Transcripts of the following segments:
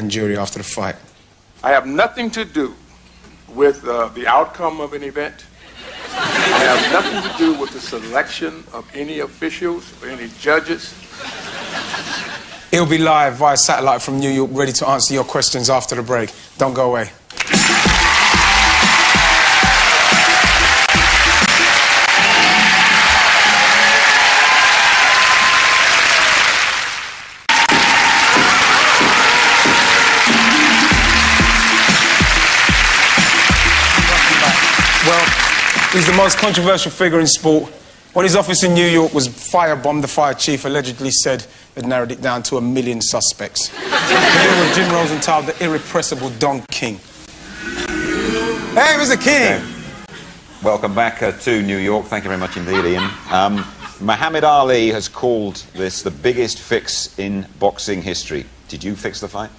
grand jury after the fight? I have nothing to do with the outcome of an event. I have nothing to do with the selection of any officials or any judges. He'll be live via satellite from New York, ready to answer your questions after the break. Don't go away. Well, he's the most controversial figure in sport. When his office in New York was firebombed, the fire chief allegedly said they'd narrowed it down to 1 million suspects. Here with Jim Rosenthal, the irrepressible Don King. Hey, Mr. King! Okay. Welcome back to New York. Thank you very much indeed, Ian. Muhammad Ali has called this the biggest fix in boxing history. Did you fix the fight?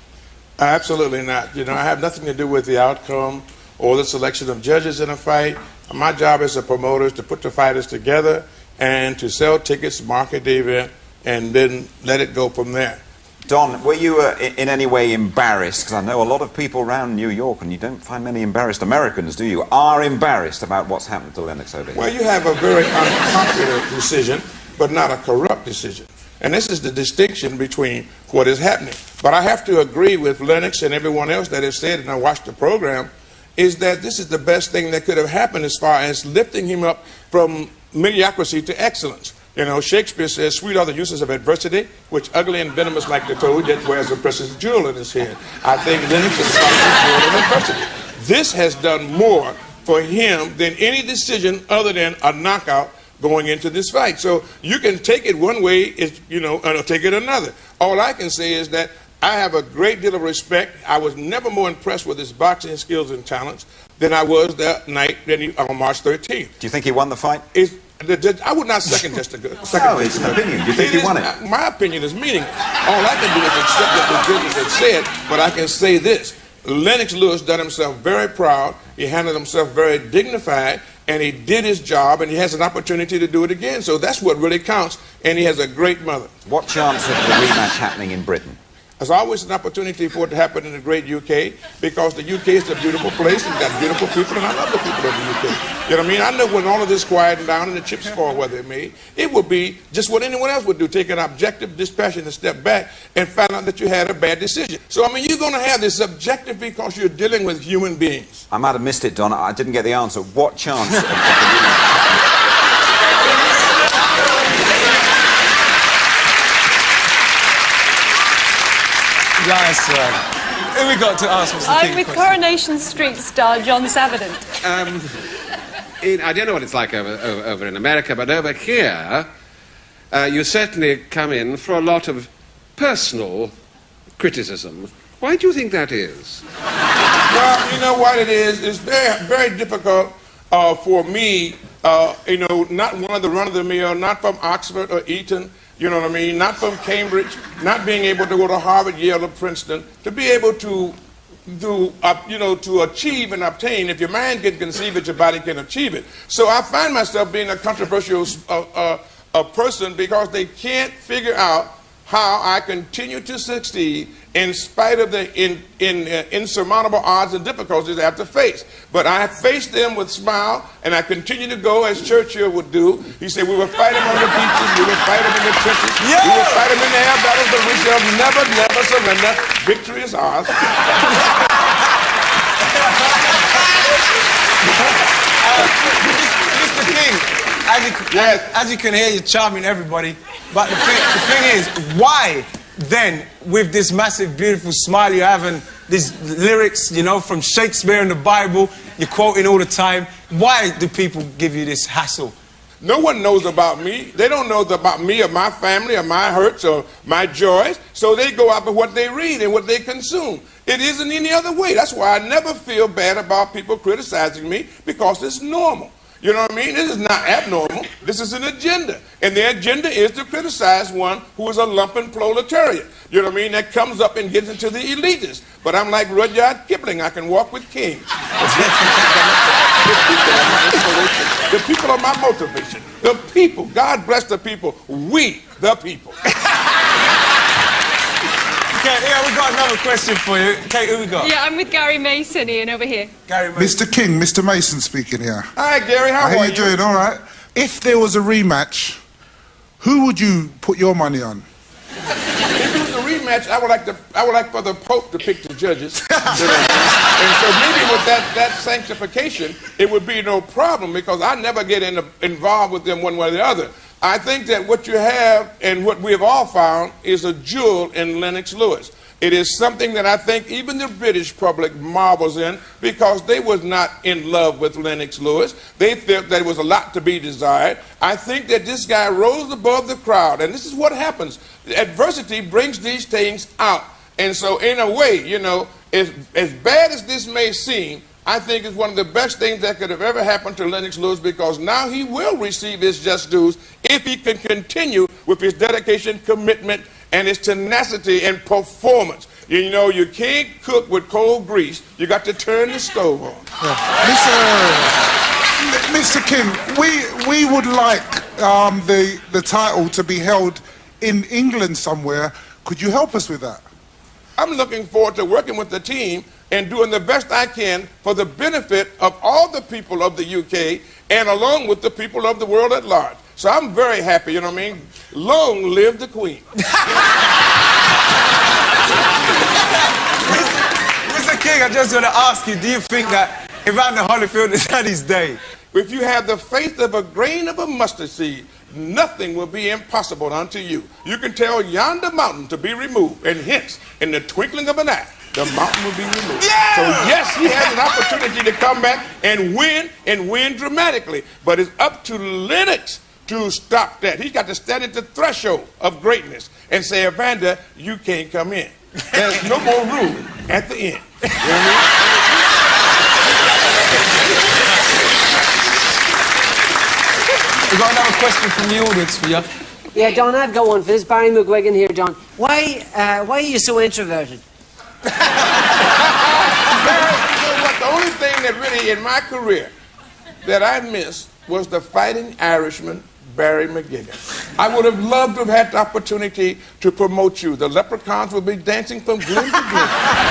Absolutely not. You know, I have nothing to do with the outcome or the selection of judges in a fight. My job as a promoter is to put the fighters together and to sell tickets, market the event, and then let it go from there. Don, were you in any way embarrassed? Because I know a lot of people around New York, and you don't find many embarrassed Americans, do you? Are embarrassed about what's happened to Lennox over here? Well, you have a very unpopular decision, but not a corrupt decision. And this is the distinction between what is happening. But I have to agree with Lennox and everyone else that has said, and I watched the program, is that this is the best thing that could have happened as far as lifting him up from mediocrity to excellence. You know, Shakespeare says, sweet are the uses of adversity, which ugly and venomous like the toad that wears a precious jewel in his head. I think Lennox is like the jewel of adversity. This has done more for him than any decision other than a knockout going into this fight. So you can take it one way, you know, or take it another. All I can say is that I have a great deal of respect. I was never more impressed with his boxing skills and talents than I was that night on March 13th. Do you think he won the fight? I would not second guess the good. No, it's an opinion. Do you think he won it? My opinion is meaningless. All I can do is accept what the judges have said, but I can say this. Lennox Lewis done himself very proud. He handled himself very dignified, and he did his job, and he has an opportunity to do it again. So that's what really counts, and he has a great mother. What chance of the rematch happening in Britain? There's always an opportunity for it to happen in the great UK, because the UK is a beautiful place, and got beautiful people, and I love the people of the UK. You know what I mean? I know when all of this quieted down and the chips fall where they may, it would be just what anyone else would do, take an objective, dispassionate step back and find out that you had a bad decision. So, I mean, you're going to have this subjective because you're dealing with human beings. I might have missed it, Don. I didn't get the answer. What chance of the rematch? Nice one. Who we got to ask Mr. I'm King with question? Coronation Street star John Savidant. I don't know what it's like over in America, but over here, you certainly come in for a lot of personal criticism. Why do you think that is? Well, you know what it is? It's very, very difficult for me, you know, not one of the run-of-the-mill, not from Oxford or Eton, you know what I mean, not from Cambridge, not being able to go to Harvard, Yale, or Princeton, to be able to you know, to achieve and obtain. If your mind can conceive it, your body can achieve it. So I find myself being a controversial person because they can't figure out how I continue to succeed in spite of the insurmountable odds and difficulties I have to face. But I face them with smile, and I continue to go as Churchill would do. He said, we will fight them on the beaches, we will fight them in the trenches, we will fight them in the air battles, but we shall never, never surrender. Victory is ours. Mr. King, as you can hear, you're charming everybody. But the thing is, why then, with this massive, beautiful smile you're having, these lyrics, you know, from Shakespeare and the Bible, you're quoting all the time, why do people give you this hassle? No one knows about me. They don't know about me or my family or my hurts or my joys. So they go out by what they read and what they consume. It isn't any other way. That's why I never feel bad about people criticizing me, because it's normal. You know what I mean? This is not abnormal. This is an agenda. And the agenda is to criticize one who is a lumpen proletariat. You know what I mean? That comes up and gets into the elitists. But I'm like Rudyard Kipling. I can walk with kings. The people are my motivation. The people. God bless the people. We, the people. Okay, yeah, we got another question for you. Kate, who we got? Yeah, I'm with Gary Mason, Ian, over here. Gary Mason. Mr. King, Mr. Mason speaking here. Hi, Gary. How How are you doing? All right. If there was a rematch, who would you put your money on? If it was a rematch, I would like for the Pope to pick the judges. And so maybe with that sanctification, it would be no problem because I never get involved with them one way or the other. I think that what you have and what we have all found is a jewel in Lennox Lewis. It is something that I think even the British public marvels in because they was not in love with Lennox Lewis. They felt there was a lot to be desired. I think that this guy rose above the crowd, and this is what happens. Adversity brings these things out. And so in a way, you know, as bad as this may seem, I think it's one of the best things that could have ever happened to Lennox Lewis because now he will receive his just dues if he can continue with his dedication, commitment, and his tenacity and performance. You know, you can't cook with cold grease. You got to turn the stove on. Mr. King, we would like the title to be held in England somewhere. Could you help us with that? I'm looking forward to working with the team and doing the best I can for the benefit of all the people of the UK and along with the people of the world at large. So I'm very happy, you know what I mean? Long live the Queen. Mr. King, I just want to ask you, do you think that Evander Holyfield is at his day? If you have the faith of a grain of a mustard seed, nothing will be impossible unto you. You can tell yonder mountain to be removed, and hence, in the twinkling of an eye, the mountain will be removed. Yeah! So yes, he has an opportunity to come back and win dramatically. But it's up to Lennox to stop that. He's got to stand at the threshold of greatness and say, Evander, you can't come in. There's no more room at the end. You know what I mean? We got another question from the audience for you. Yeah, Don, I've got one for this. Barry McGuigan here, Don. Why are you so introverted? You know what? The only thing that really in my career that I missed was the fighting Irishman, Barry McGuigan. I would have loved to have had the opportunity to promote you. The leprechauns will be dancing from glen to glen.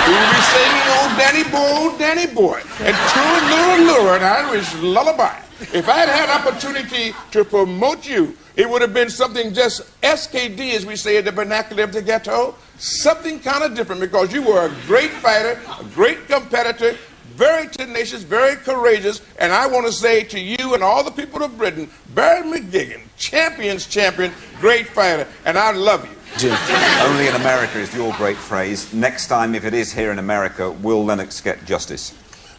We will be singing old Danny Boy, and Tula Lura, an Irish lullaby. If I had had opportunity to promote you, it would have been something just SKD, as we say in the vernacular of the ghetto, something kind of different because you were a great fighter, a great competitor, very tenacious, very courageous, and I want to say to you and all the people of Britain, Barry McGuigan, champion's champion, great fighter, and I love you. Jim, only in America is your great phrase. Next time, if it is here in America, will Lennox get justice?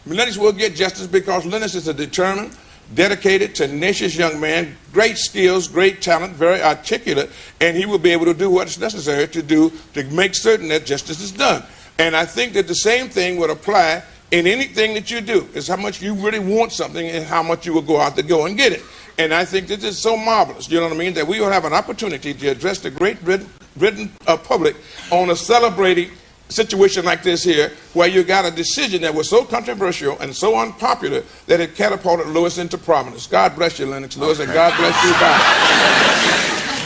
Lennox will get justice because Lennox is a determined, dedicated, tenacious young man, great skills, great talent, very articulate, and he will be able to do what's necessary to do to make certain that justice is done. And I think that the same thing would apply in anything that you do. Is how much you really want something and how much you will go out to go and get it. And I think this is so marvelous, you know what I mean, that we will have an opportunity to address the Great Britain public on a celebrating situation like this here, where you got a decision that was so controversial and so unpopular that it catapulted Lewis into prominence. God bless you, Lennox Lewis, and God bless you back.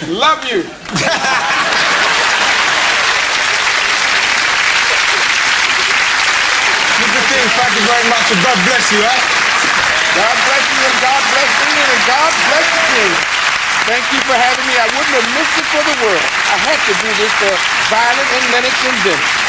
Love you. Thank you very much, and God bless you, right? God bless you, and God bless you, and God bless you. Thank you for having me. I wouldn't have missed it for the world. I had to do this for Violet and Lennox and Dennis.